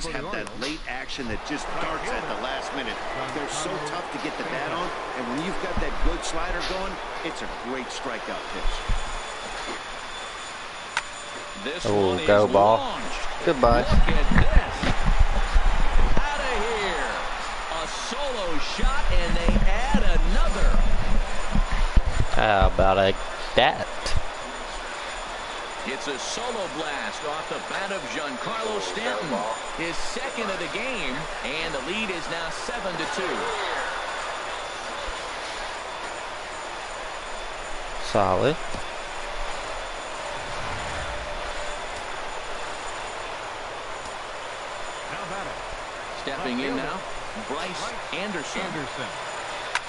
always have that late action that just darts at the last minute. They're so tough to get the bat on, and when you've got that good slider going, it's a great strikeout pitch. This Oh, one go is ball. launched. Goodbye. Look at this. Out of here. A solo shot, and they add another. How about that? It's a solo blast off the bat of Giancarlo Stanton. His second of the game, and the lead is now 7-2. Solid. Stepping in now, Bryce Anderson.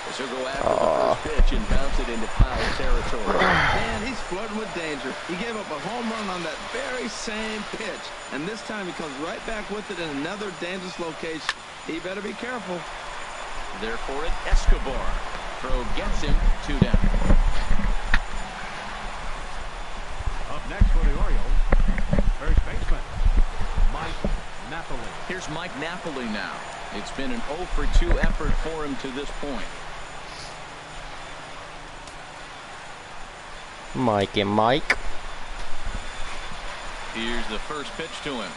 As he'll go after the first pitch and bounce it into foul territory. Man, he's flirting with danger. He gave up a home run on that very same pitch. And this time he comes right back with it in another dangerous location. He better be careful. There for it, Escobar. Throw gets him 2 down. Up next for the Orioles, first baseman, Mike Napoli. Here's Mike Napoli now. It's been an 0 for 2 effort for him to this point. Mike and Mike. Here's the first pitch to him.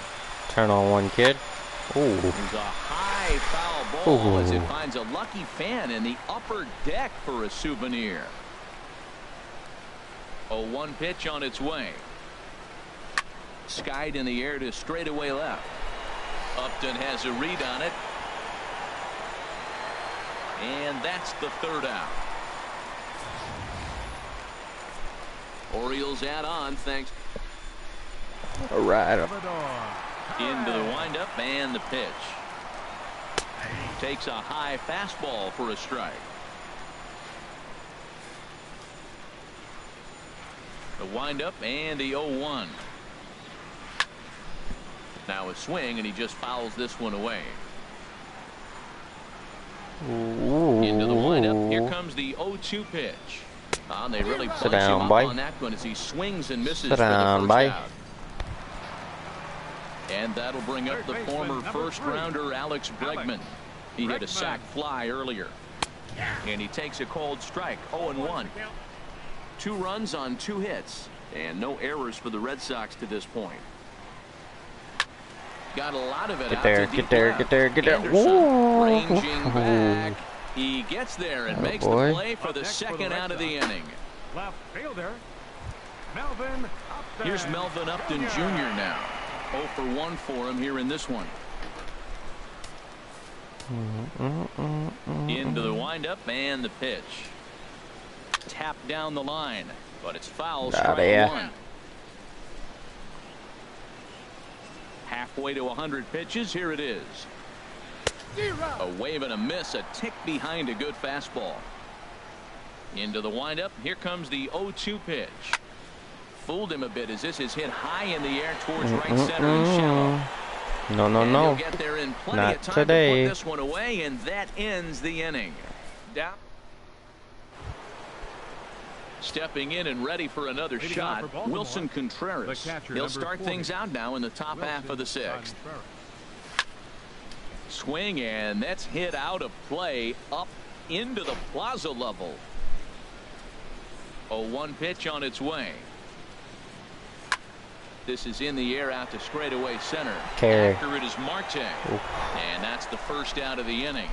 Turn on one, kid. Ooh. There's a high foul ball as it Ooh. finds a lucky fan in the upper deck for a souvenir. A 1 pitch on its way. Skied in the air to straightaway left. Upton has a read on it. And that's the 3rd out. Orioles add on thanks. All right. Into the windup and the pitch. Takes a high fastball for a strike. The windup and the 0-1. Now a swing, and he just fouls this one away. Ooh. Into the windup. Here comes the 0-2 pitch. They really bunch him up on that one as he swings and misses for the first out. And that'll bring up the former first-rounder Alex Bregman. He hit a sac fly earlier. And he takes a cold strike, 0-1. 2 runs on 2 hits, and no errors for the Red Sox to this point. Got a lot of it out to deep left. Get there. Anderson ranging back. He gets there and makes the play for the second out of the inning. Left fielder, Melvin Upton. Here's Melvin Upton Jr. now. 0 for 1 for him here in this one. Into the windup and the pitch. Tap down the line, but it's foul. Strike 1. Halfway to 100 pitches. Here it is. A wave and a miss, a tick behind a good fastball. Into the windup. Here comes the 0-2 pitch. Fooled him a bit as this is hit high in the air towards right center and shallow. No. He'll get there in plenty Not of time today. to put this one away, and that ends the inning. Down. Stepping in and ready for another shot, Wilson Contreras. He'll start things out now in the top half of the 6th. Swing, and that's hit out of play up into the plaza level. A 1 pitch on its way. This is in the air out to straightaway center. Carry. After it is Marte. And that's the first out of the inning.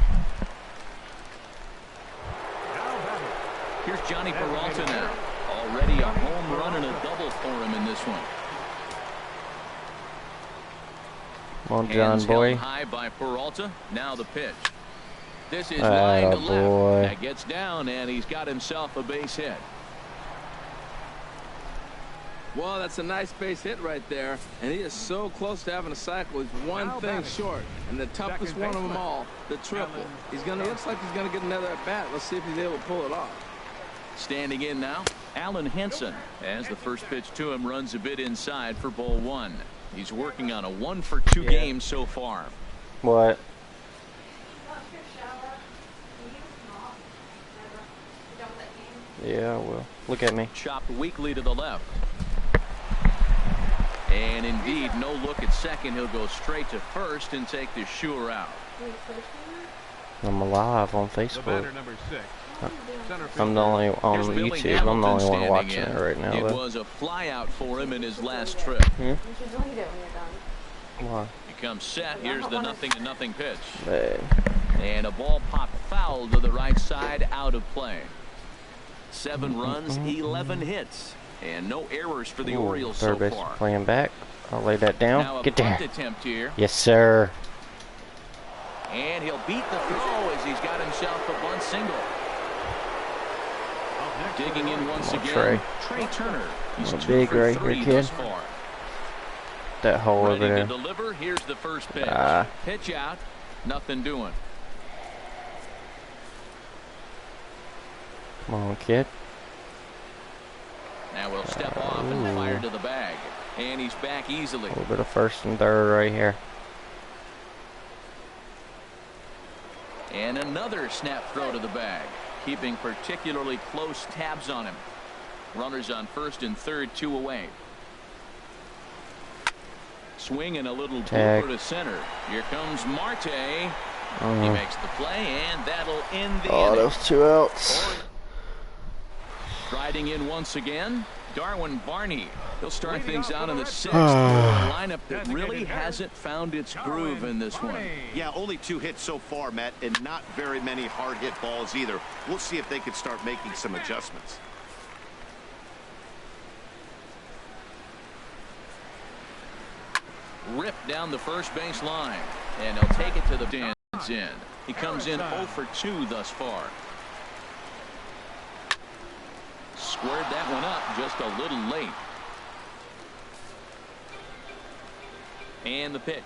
Here's Johnny Peralta now. Already a home run and a double for him in this one. Come on, John boy. High by Peralta. Now the pitch. This is line to left. That gets down, and he's got himself a base hit. Well, that's a nice base hit right there, and he is so close to having a cycle. He's one thing short, and the toughest one of them all, the triple. Looks like he's gonna get another at bat. Let's see if he's able to pull it off. Standing in now, Alan Henson, as the first pitch to him runs a bit inside for ball 1. He's working on a 1 for 2 game so far. What? Yeah, well, look at me. Chopped weakly to the left. And indeed, no look at second. He'll go straight to first and take the sure out. I'm alive on The Facebook. batter, number 6. Center I'm the only on Here's Billy YouTube. I'm the Hamilton only one standing watching in. it right now. It Though. was a fly out for him in his last trip. Hmm? Why? He comes set. Here's the 0-0 pitch. Man. And a ball popped foul to the right side, out of play. 7 runs, 11 hits, and no errors for the Orioles so Third base far. playing back. I'll lay that down. Now a Get bunt there. attempt here, Yes, sir. and he'll beat the throw as he's got himself a bunt single. Digging in once Come on, again, Trey Turner. He's Come on, 2 big for right 3 here, thus kid. far. That hole Ready over to there. deliver. Here's the first pitch. Pitch out. Nothing doing. Come on, kid. Now we'll step off and fire to the bag. And he's back easily. A little bit of first and third right here. And another snap throw to the bag. Keeping particularly close tabs on him. Runners on first and third, 2 away. Swing and a little blooper to center. Here comes Marte. He makes the play, and that'll end the inning. Those 2 outs. Striding in once again, Darwin Barney. He'll start things out in the 6th. A lineup that really hasn't found its groove in this one. Yeah, only 2 hits so far, Matt, and not very many hard hit balls either. We'll see if they can start making some adjustments. Ripped down the first base line, and he'll take it to the stands in. He comes in 0 for 2 thus far. Squared that one up just a little late. And the pitch.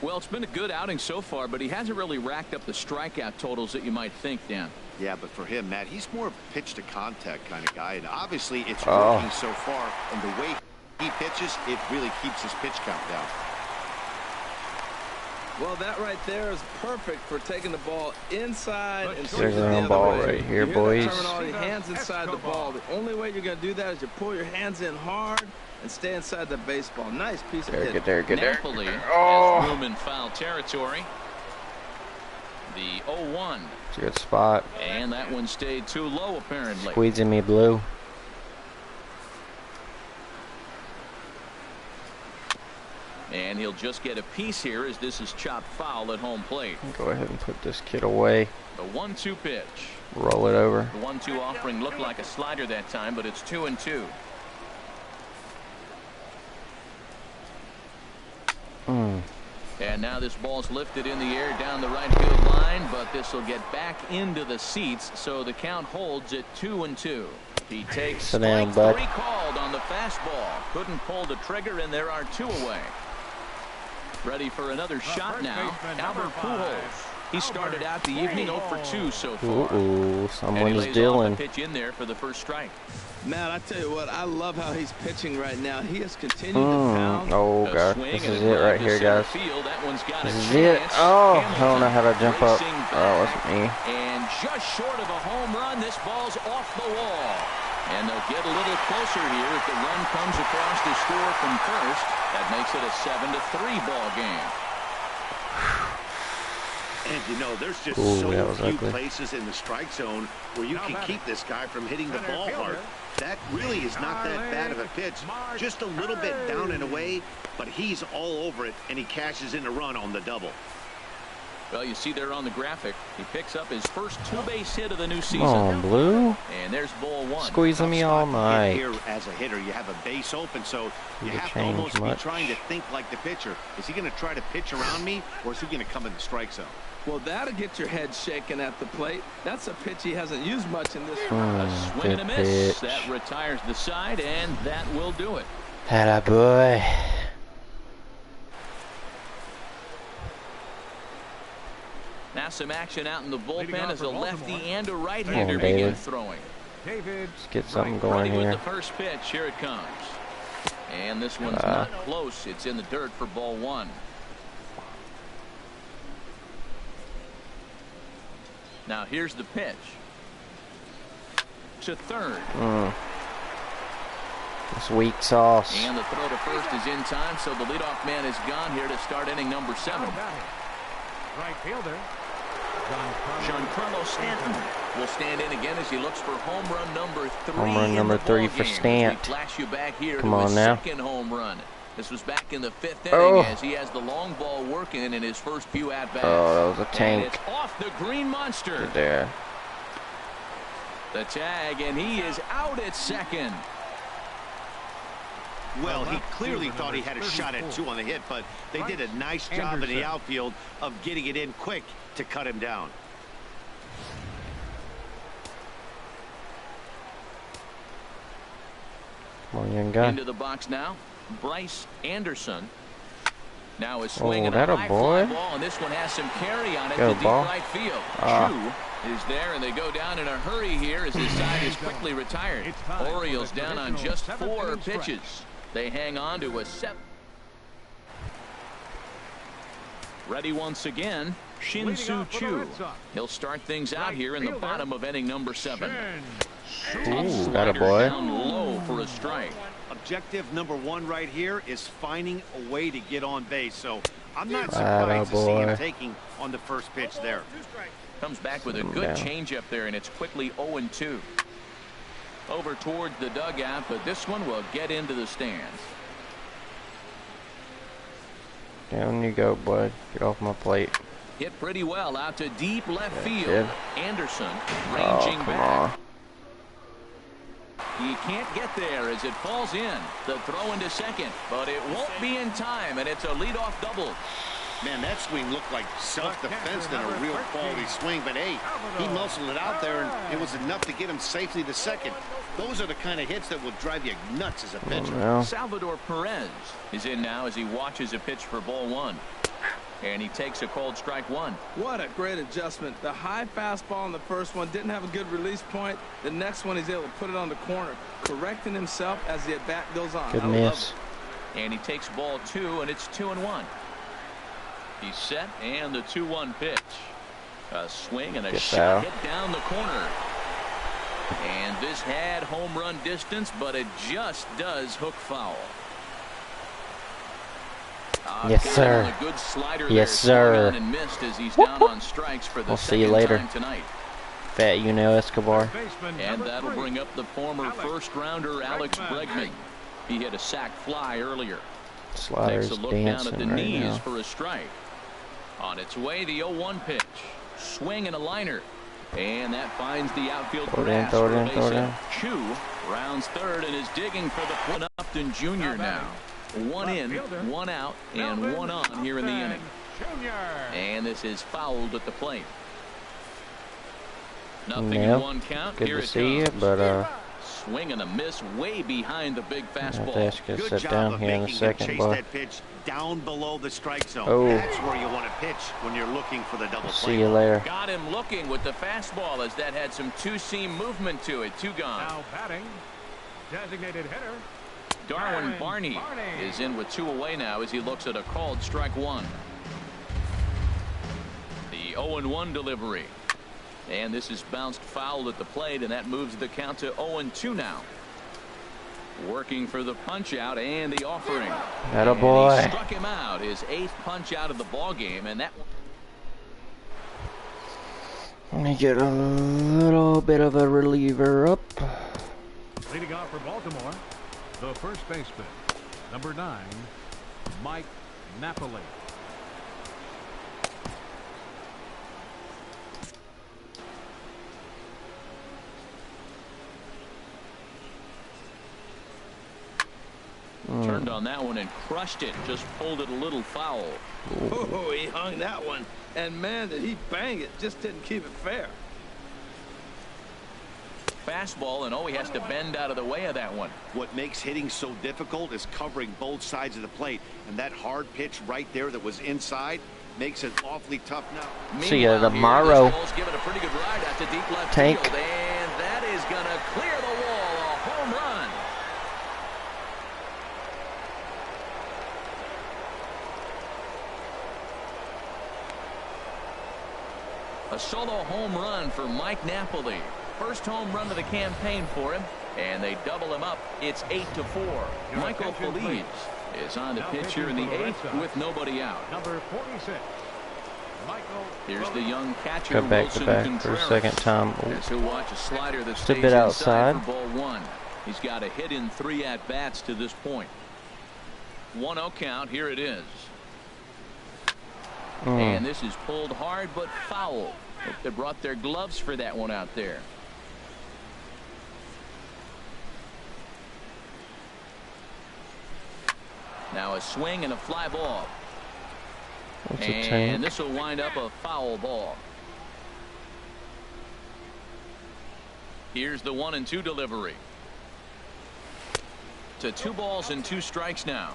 Well, it's been a good outing so far, but he hasn't really racked up the strikeout totals that you might think, Dan. Yeah, but for him, Matt, he's more of a pitch to contact kind of guy, and obviously it's working so far, and the way he pitches, it really keeps his pitch count down. Well, that right there is perfect for taking the ball inside and There's the our other ball way. right here, You're boys. terminology, hands inside the ball. The only way you're going to do that is you pull your hands in hard and stay inside the baseball. Nice piece of hitting. Get there, get there. Napoli has room in foul territory. The 0-1. It's a good spot. And that one stayed too low, apparently. Squeezing me blue. And he'll just get a piece here as this is chopped foul at home plate. Go ahead and put this kid away. The 1-2 pitch. Roll it over. The 1-2 offering looked like a slider that time, but it's 2-2. And now this ball's lifted in the air down the right field line, but this will get back into the seats, so the count holds at 2-2. He takes strike 3 called on the fastball. Couldn't pull the trigger, and there are 2 away. Ready for another shot now. Albert Pujols. He started out the evening 0 for 2 so far. Someone's dealing. Pitch in there for the first strike. Man, I tell you what, I love how he's pitching right now. He has continued to pound. Oh, God. This is it right here, guys. This is it. Oh, I don't know how to jump up. Oh, that's me. And just short of a home run, this ball's off the wall. And they'll get a little closer here if the run comes across the score from first. That makes it a 7-3 ball game. And, you know, there's just so few places in the strike zone where you can keep this guy from hitting the ball hard. That really is not that bad of a pitch. Just a little bit down and away, but he's all over it, and he cashes in a run on the double. Well, you see there on the graphic, he picks up his first 2-base hit of the new season. Come on, Blue. And there's ball 1. Squeezing me all night. Here as a hitter, you have a base open, so you have to almost be trying to think like the pitcher. Is he going to try to pitch around me, or is he going to come in the strike zone? Well, that'll get your head shaking at the plate. That's a pitch he hasn't used much in this A swing and a miss. That retires the side, and that will do it. Atta boy. Now some action out in the bullpen as a lefty and a right-hander begin throwing. Let's get something going here. With the first pitch, here it comes. And this one's not close. It's in the dirt for ball 1. Now here's the pitch. to third. It's weak sauce. And the throw to first is in time, so the leadoff man is gone here to start inning number 7. Right fielder. Giancarlo Stanton will stand in again as he looks for home run number 3. Home run number 3 for Stant. Flash you back here Come to on his now. second home run. This was back in the 5th inning as he has the long ball working in his first few at-bats. Oh, that was a tank. And it's off the green monster. Good there. The tag, and he is out at second. Well, he clearly thought he had a shot at 2 on the hit, but they did a nice job in the outfield of getting it in quick to cut him down. Come on, young guy. Into the box now, Bryce Anderson. Now is swinging a high boy. fly ball, and this one has some carry on it Go to deep ball. right field. Chu is there, and they go down in a hurry here as his side is quickly retired. Orioles down on just 4 pitches. They hang on to a 7. Ready once again, Shin-Soo Choo. He'll start things out here in the bottom of inning number 7. Ooh, got a boy. Down low for a strike. Objective number 1 right here is finding a way to get on base. So I'm not surprised to see him taking on the first pitch there. Comes back with a good changeup there, and it's quickly 0-2. Over towards the dugout, but this one will get into the stands. Down you go, bud. Get off my plate. Hit pretty well out to deep left field. Anderson ranging back. He can't get there as it falls in. The throw into second, but it won't be in time, and it's a leadoff double. Man, that swing looked like self-defense than a real quality swing, but hey, he muscled it out there, and it was enough to get him safely to second. Those are the kind of hits that will drive you nuts as a pitcher. Salvador Perez is in now as he watches a pitch for ball 1. And he takes a called strike 1. What a great adjustment. The high fastball in the first one didn't have a good release point. The next one he's able to put it on the corner, correcting himself as the at-bat goes on. Good miss. And he takes ball 2, and it's 2-1. He's set, and the 2-1 pitch. A swing and a shot hit down the corner. And this had home run distance, but it just does hook foul. Yes, sir. A good slider yes, sir. And missed as he's down on strikes for the we'll see you later tonight. Fat Escobar. And that'll bring up the former first-rounder Alex Bregman. He hit a sac fly earlier. Slider's takes a look down at the knees for a strike. On its way, the 0-1 pitch. Swing and a liner. And that finds the outfield grass for a base hit. Chu rounds third and is digging for the Quinn Upton Jr. now. 1 in, 1 out, and 1 on here in the inning. And this is fouled at the plate. Nothing in 1 count. Good here to see you, but swing and a miss way behind the big fastball. I have to sit down here in a second, but that pitch down below the strike zone. That's where you want to pitch when you're looking for the double play. See you later. Got him looking with the fastball as that had some two-seam movement to it. 2 gone. Now batting, designated hitter. Darwin Barney is in with 2 away now as he looks at a called strike 1. The 0-1 delivery. And this is bounced foul at the plate, and that moves the count to 0-2 now. Working for the punch out and the offering. Atta boy. He struck him out, his 8th punch out of the ball game, and that. Let me get a little bit of a reliever up. Leading off for Baltimore, the first baseman, number 9, Mike Napoli. Turned on that one and crushed it. Just pulled it a little foul. Oh, he hung that one. And man, did he bang it. Just didn't keep it fair. Fastball, and he has to bend out of the way of that one. What makes hitting so difficult is covering both sides of the plate. And that hard pitch right there that was inside makes it awfully tough now. See you tomorrow. Giving a pretty good ride out to deep left Tank. field, and that is going to clear the wall. A home run. A solo home run for Mike Napoli. first home run of the campaign for him, and they double him up. It's 8-4. Michael Feliz is on the pitch here in the 8th with nobody out. Number 46. Here's the young catcher. Go back to back for a second time. As he'll watch a slider that Just stays a bit outside for ball 1. He's got a hit in 3 at-bats to this point. 1-0 count. Here it is. And this is pulled hard but foul. Hope they brought their gloves for that one out there. Now a swing and a fly ball. And this will wind up a foul ball. Here's the 1-2 delivery. To 2 balls and 2 strikes now.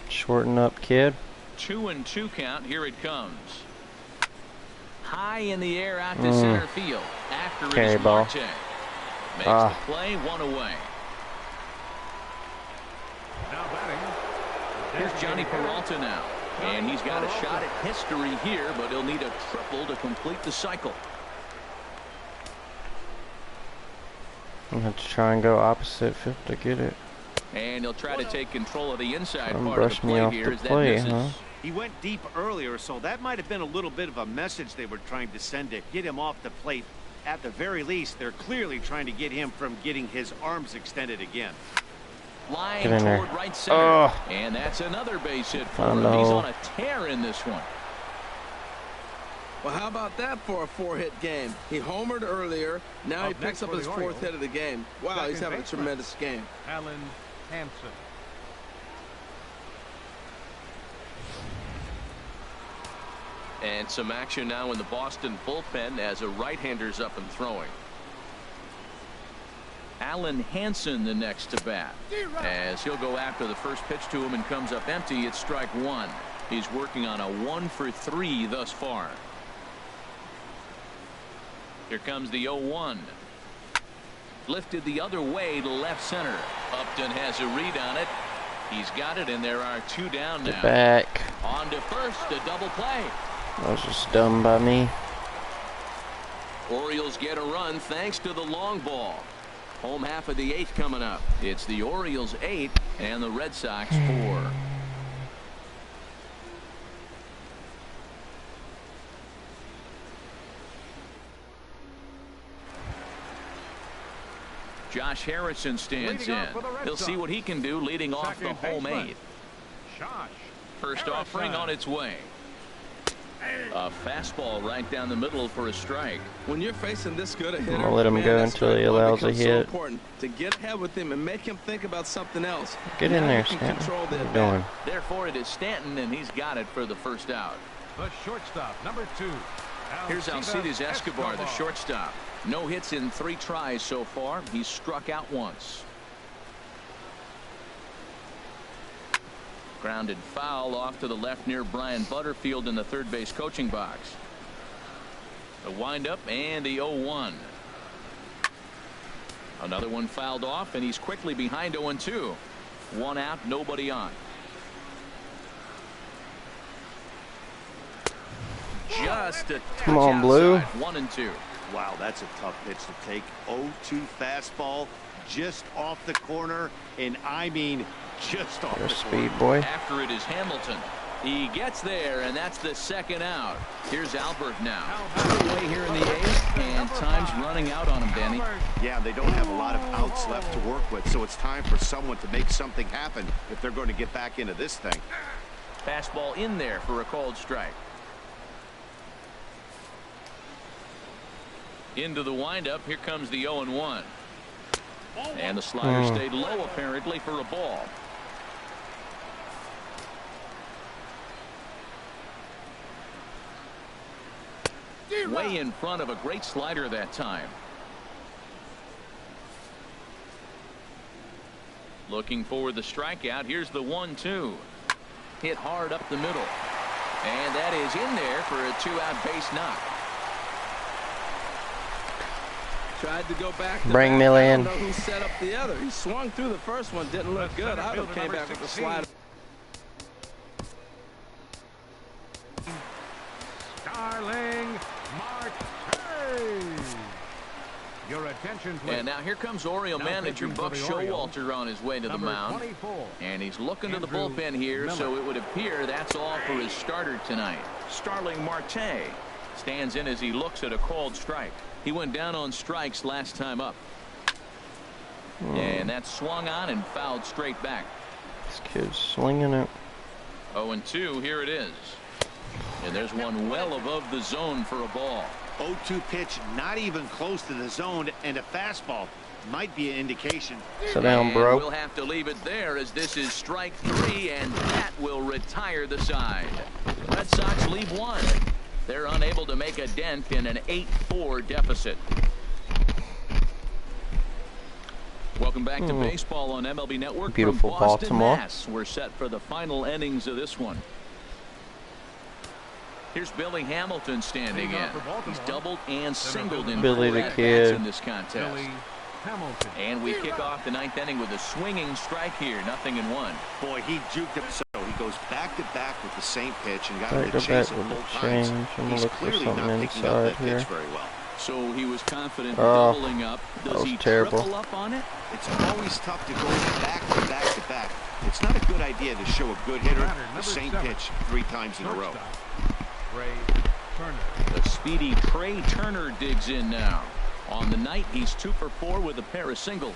Shorten up, kid. 2-2 count. Here it comes. High in the air out to center field. After Carry it is ball. Marte. Makes the play, 1 away. Now batting. Here's Johnny Peralta now. And he's got a shot at history here, but he'll need a triple to complete the cycle. I'm going to try and go opposite field to get it. And he'll try to take control of the inside part of the Brush me play off here the as that plate, misses. huh? He went deep earlier, so that might have been a little bit of a message they were trying to send to get him off the plate. At the very least, they're clearly trying to get him from getting his arms extended again. Line Get in there. toward right center. And that's another base hit for him. He's on a tear in this one. Well, how about that for a 4-hit game? He homered earlier. Now he picks up his 4th hit of the game. Wow, he's having a tremendous game. Alan Hansen. And some action now in the Boston bullpen as a right-hander's up and throwing. Alan Hansen the next to bat. As he'll go after the first pitch to him and comes up empty. It's strike 1. He's working on a 1-for-3 thus far. Here comes the 0-1. Lifted the other way to left center. Upton has a read on it. He's got it, and there are 2 down now. Get back. On to first, a double play. That was just dumb by me. Orioles get a run thanks to the long ball. Home half of the 8th coming up. It's the Orioles 8 and the Red Sox 4. Josh Harrison stands in. He'll see what he can do leading off the home 8th. First offering on its way. A fastball right down the middle for a strike. When you're facing this good a hitter, I'm gonna let him go until he allows a hit. So important to get ahead with him and make him think about something else. Get in there, Stanton. What are you doing? Therefore, it is Stanton, and he's got it for the first out. The shortstop, number 2. Here's Alcides Escobar, the shortstop. No hits in 3 tries so far. He's struck out once. Grounded foul off to the left near Brian Butterfield in the third base coaching box. A windup and the 0-1. Another one fouled off, and he's quickly behind 0-2. 1 out, nobody on. Just a touch Come on, Blue. 1-2. Wow, that's a tough pitch to take. 0-2 fastball just off the corner, and I mean just off the corner. Speed boy. After it is Hamilton. He gets there, and that's the second out. Here's Albert now. Way here in the 8th, and time's running out on him, Danny. Yeah, they don't have a lot of outs left to work with, so it's time for someone to make something happen if they're going to get back into this thing. Fastball in there for a called strike. Into the windup. Here comes the 0-1. And the slider stayed low apparently for a ball. Way in front of a great slider that time. Looking for the strikeout. Here's the 1-2. Hit hard up the middle. And that is in there for a 2-out base knock. Tried to go back. Bring Millie in. I don't know who set up the other. He swung through the first one, didn't look good. I would have came back with the slider. Starling Marte. Your attention, please. And now here comes Oriole manager Buck Showalter on his way to the mound. 24. And he's looking to the bullpen here, so it would appear that's all for his starter tonight. Starling Marte stands in as he looks at a called strike. He went down on strikes last time up. And that swung on and fouled straight back. This kid's swinging it. 0-2, here it is. And there's one well above the zone for a ball. 0-2 pitch, not even close to the zone, and a fastball might be an indication. Sit down, bro. We'll have to leave it there as this is strike 3, and that will retire the side. The Red Sox leave one. They're unable to make a dent in an 8-4 deficit. Welcome back to baseball on MLB Network. Beautiful from Boston, Baltimore. Mass. We're set for the final innings of this one. Here's Billy Hamilton standing in. He's doubled and singled in Billy the Kid in this contest. Billy Hamilton. And we kick off the 9th inning with a swinging strike here, 0-1. Boy, he juked him so he goes back to back with the same pitch and got Back him to to chase back it with both the times. change. I'm He's look for clearly not something picking up that inside here. pitch very well. So he was confident Oh, doubling up. Does that was he terrible. triple up on it? It's always tough to go back to back to back. It's not a good idea to show a good hitter the same pitch 3 times in a row. Trey Turner. The speedy Trey Turner digs in now. On the night, he's 2 for 4 with a pair of singles.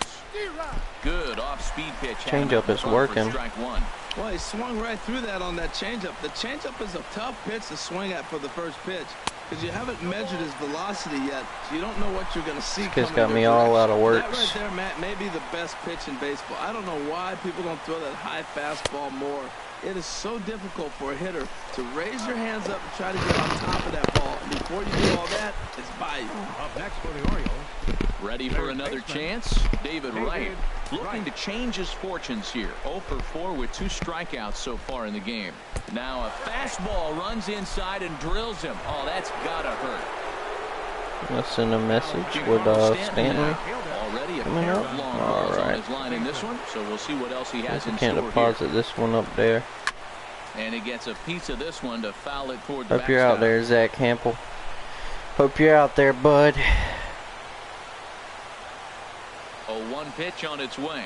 Good off-speed pitch. Changeup is working. Strike 1. Well, he swung right through that on that changeup. The changeup is a tough pitch to swing at for the first pitch because you haven't measured his velocity yet, so you don't know what you're going to see. This kid's got me all out of works. That right there, Matt, may be the best pitch in baseball. I don't know why people don't throw that high fastball more. It is so difficult for a hitter to raise your hands up and try to get on top of that ball. And before you do all that, it's by you. Up next for the Orioles. Ready for another chance? David Wright looking to change his fortunes here. 0 for 4 with 2 strikeouts so far in the game. Now a fastball runs inside and drills him. Oh, that's gotta hurt. Let's send a message with Stanton. Already a pair of long balls on his line in this one, so we'll see what else he has in store here. Can't deposit this one up there. And he gets a piece of this one to foul it toward the Hope backstop. you're out there, Zach Campbell. Hope you're out there, bud. 0-1 pitch on its way.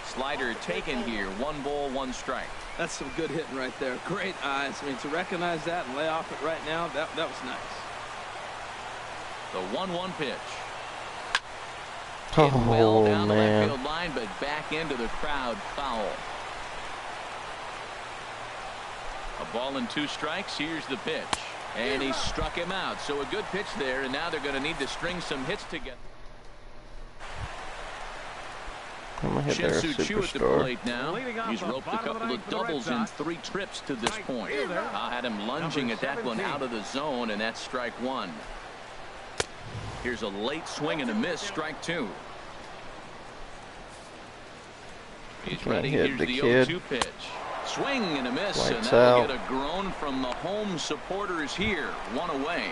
Slider taken here. 1 ball, 1 strike. That's some good hitting right there. Great eyes. I mean, to recognize that and lay off it right now, that was nice. The 1-1 pitch. Oh, well down man. the left field line, but back into the crowd, foul. A ball and 2 strikes. Here's the pitch. And he struck him out. So a good pitch there, and now they're going to need to string some hits together. I'm gonna hit their Shin-Soo Choo at the superstar. plate now. He's roped a couple of doubles in 3 trips to this point. I had him lunging at that one out of the zone, and that's strike 1. Here's a late swing and a miss, strike 2. He's ready. Here's the 0-2 pitch. Swing and a miss, and that'll get a groan from the home supporters here. 1 away.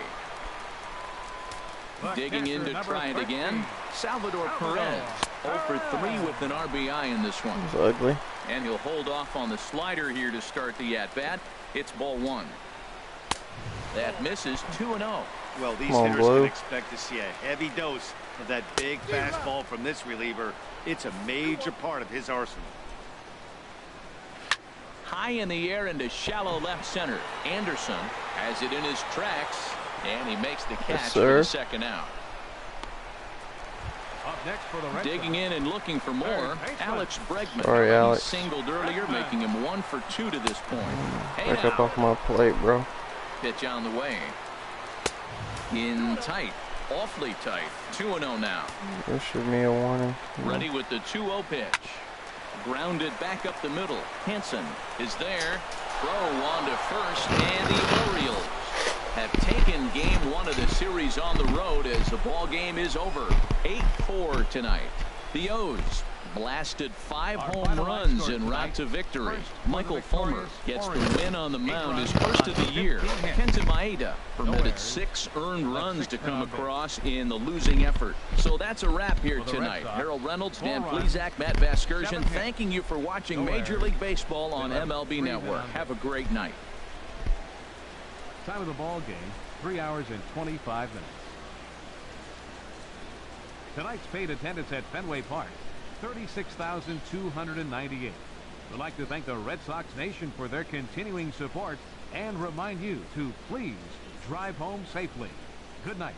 Digging in to try it again. Salvador Perez. 0 for 3 with an RBI in this one. It's ugly. And he'll hold off on the slider here to start the at-bat. It's ball 1. That misses. 2-0. Well, these hitters can expect to see a heavy dose of that big fastball from this reliever. It's a major part of his arsenal. High in the air into shallow left center. Anderson has it in his tracks, and he makes the catch for the second out. Up next for the Red Digging in and looking for more, Alex Bregman. Sorry, Alex. He singled earlier, making him 1 for 2 to this point. Back up off my plate, bro. Pitch on the way. In tight. Awfully tight. 2-0 now. This should be a warning. Ready with the 2-0 pitch. Grounded back up the middle. Hanson is there. Throw on to first, and the Orioles have taken game 1 of the series on the road as the ball game is over. 8-4 tonight. The O's blasted 5 home runs en route to victory. Michael Fulmer gets the win on the mound, his first of the year. Kenta Maeda permitted 6 earned runs to come across in the losing effort. So that's a wrap here tonight. Harold Reynolds, Dan Plesac, Matt Vasgersian, thanking you for watching Major League Baseball on MLB Network. Have a great night. Time of the ball game, 3 hours and 25 minutes. Tonight's paid attendance at Fenway Park, 36,298. We'd like to thank the Red Sox Nation for their continuing support and remind you to please drive home safely. Good night.